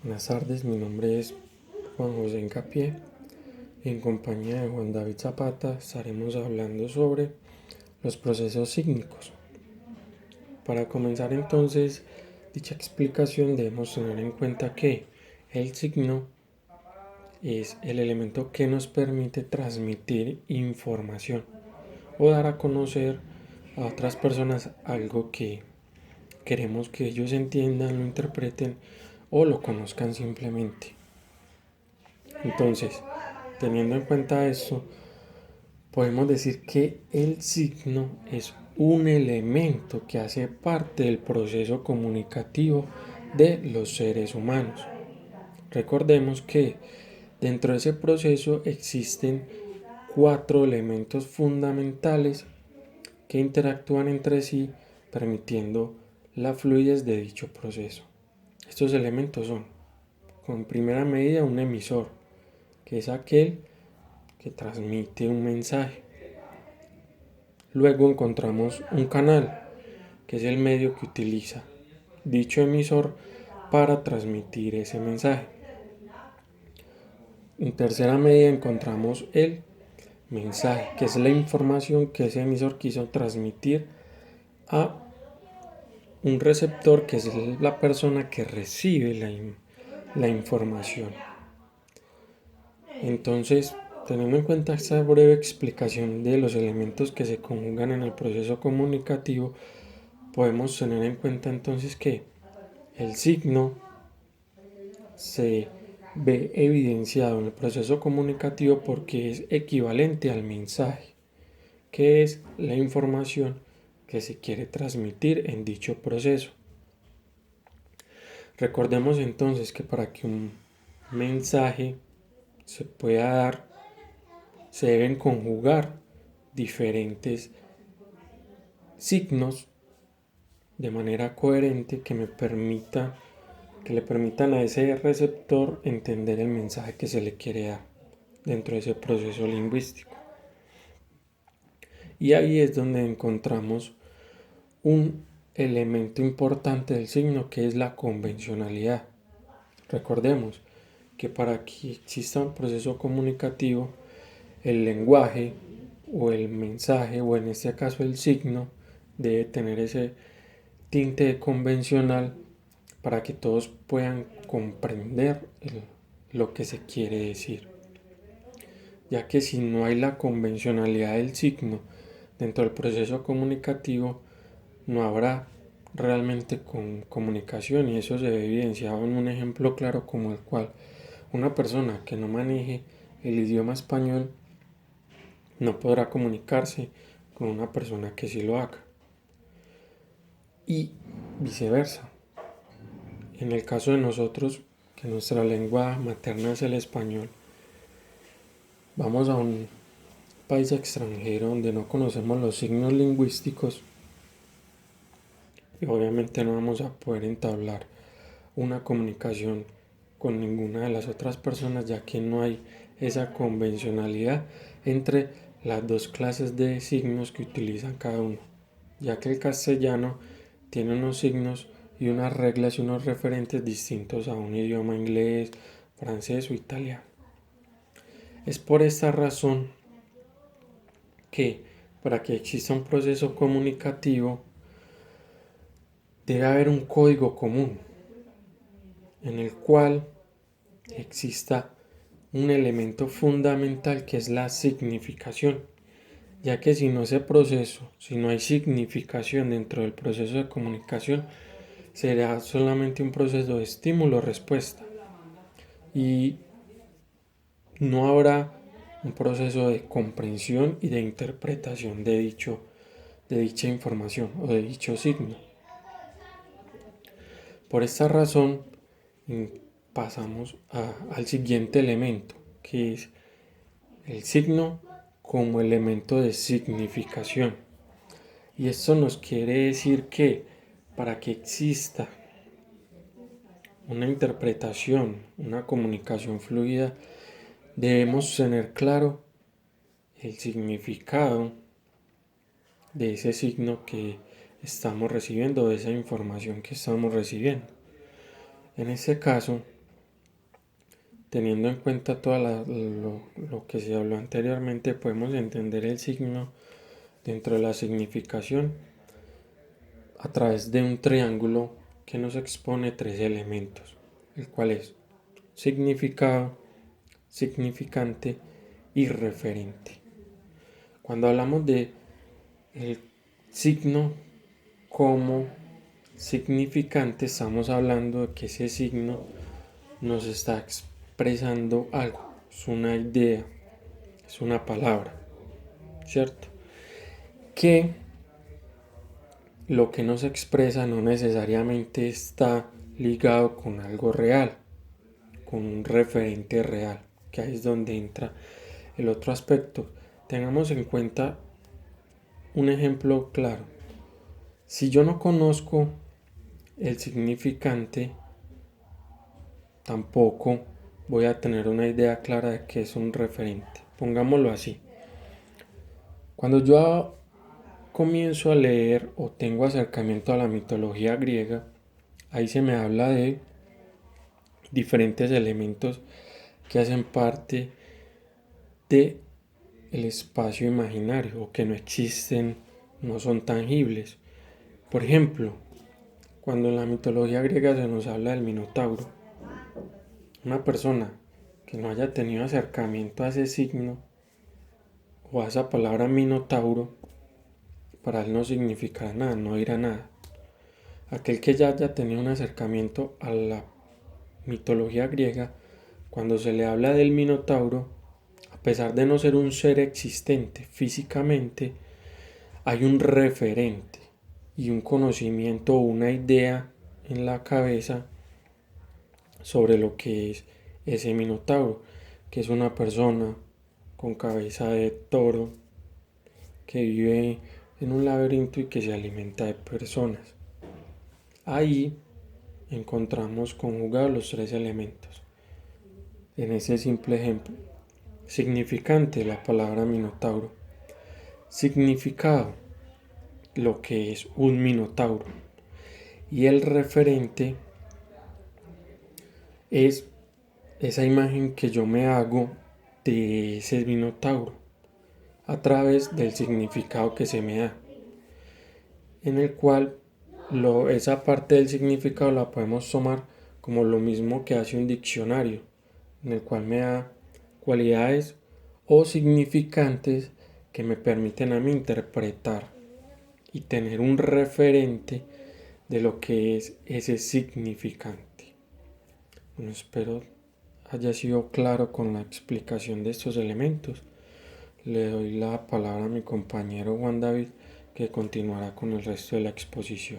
Buenas tardes, mi nombre es Juan José Incapié y en compañía de Juan David Zapata estaremos hablando sobre los procesos sígnicos. Para comenzar entonces dicha explicación debemos tener en cuenta que el signo es el elemento que nos permite transmitir información o dar a conocer a otras personas algo que queremos que ellos entiendan, lo interpreten o lo conozcan simplemente. Entonces, teniendo en cuenta esto, podemos decir que el signo es un elemento que hace parte del proceso comunicativo de los seres humanos. Recordemos que dentro de ese proceso existen 4 elementos fundamentales que interactúan entre sí, permitiendo la fluidez de dicho proceso. Estos elementos son, con primera medida, un emisor, que es aquel que transmite un mensaje. Luego encontramos un canal, que es el medio que utiliza dicho emisor para transmitir ese mensaje. En tercera medida encontramos el mensaje, que es la información que ese emisor quiso transmitir a un receptor, que es la persona que recibe la información. Entonces, teniendo en cuenta esta breve explicación de los elementos que se conjugan en el proceso comunicativo, podemos tener en cuenta entonces que el signo se ve evidenciado en el proceso comunicativo porque es equivalente al mensaje, que es la información que se quiere transmitir en dicho proceso. Recordemos entonces que para que un mensaje se pueda dar, se deben conjugar diferentes signos de manera coherente que le permitan a ese receptor entender el mensaje que se le quiere dar dentro de ese proceso lingüístico. Y ahí es donde encontramos un elemento importante del signo, que es la convencionalidad. Recordemos que para que exista un proceso comunicativo, el lenguaje o el mensaje, o en este caso el signo, debe tener ese tinte convencional para que todos puedan comprender lo que se quiere decir. Ya que si no hay la convencionalidad del signo dentro del proceso comunicativo, no habrá realmente comunicación, y eso se ve evidenciado en un ejemplo claro como el cual una persona que no maneje el idioma español no podrá comunicarse con una persona que sí lo haga, y viceversa. En el caso de nosotros, que nuestra lengua materna es el español, vamos a un país extranjero donde no conocemos los signos lingüísticos y obviamente no vamos a poder entablar una comunicación con ninguna de las otras personas, ya que no hay esa convencionalidad entre las dos clases de signos que utilizan cada uno, ya que el castellano tiene unos signos y unas reglas y unos referentes distintos a un idioma inglés, francés o italiano. Es por esta razón que para que exista un proceso comunicativo debe haber un código común en el cual exista un elemento fundamental, que es la significación, ya que si no si no hay significación dentro del proceso de comunicación, será solamente un proceso de estímulo-respuesta y no habrá un proceso de comprensión y de interpretación de dicha información o de dicho signo. Por esta razón pasamos al siguiente elemento, que es el signo como elemento de significación. Y esto nos quiere decir que para que exista una interpretación, una comunicación fluida, debemos tener claro el significado de ese signo que estamos recibiendo, de esa información que estamos recibiendo. En este caso, teniendo en cuenta todo lo que se habló anteriormente, podemos entender el signo dentro de la significación a través de un triángulo que nos expone tres elementos, el cual es significado, significante y referente. Cuando hablamos de el signo como significante, estamos hablando de que ese signo nos está expresando algo, es una idea, es una palabra, ¿cierto? Que lo que nos expresa no necesariamente está ligado con algo real, con un referente real, que ahí es donde entra el otro aspecto. Tengamos en cuenta un ejemplo claro. Si yo no conozco el significante, tampoco voy a tener una idea clara de qué es un referente. Pongámoslo así. Cuando yo comienzo a leer o tengo acercamiento a la mitología griega, ahí se me habla de diferentes elementos que hacen parte de el espacio imaginario o que no existen, no son tangibles. Por ejemplo, cuando en la mitología griega se nos habla del Minotauro, una persona que no haya tenido acercamiento a ese signo o a esa palabra Minotauro, para él no significará nada, no dirá nada. Aquel que ya haya tenido un acercamiento a la mitología griega, cuando se le habla del Minotauro, a pesar de no ser un ser existente físicamente, hay un referente y un conocimiento o una idea en la cabeza sobre lo que es ese Minotauro, que es una persona con cabeza de toro que vive en un laberinto y que se alimenta de personas. Ahí encontramos conjugados los tres elementos. En ese simple ejemplo, significante, la palabra Minotauro. Significado, lo que es un Minotauro. Y el referente es esa imagen que yo me hago de ese Minotauro a través del significado que se me da, en el cual esa parte del significado la podemos tomar como lo mismo que hace un diccionario, en el cual me da cualidades o significantes que me permiten a mí interpretar y tener un referente de lo que es ese significante. Bueno, espero haya sido claro con la explicación de estos elementos. Le doy la palabra a mi compañero Juan David, que continuará con el resto de la exposición.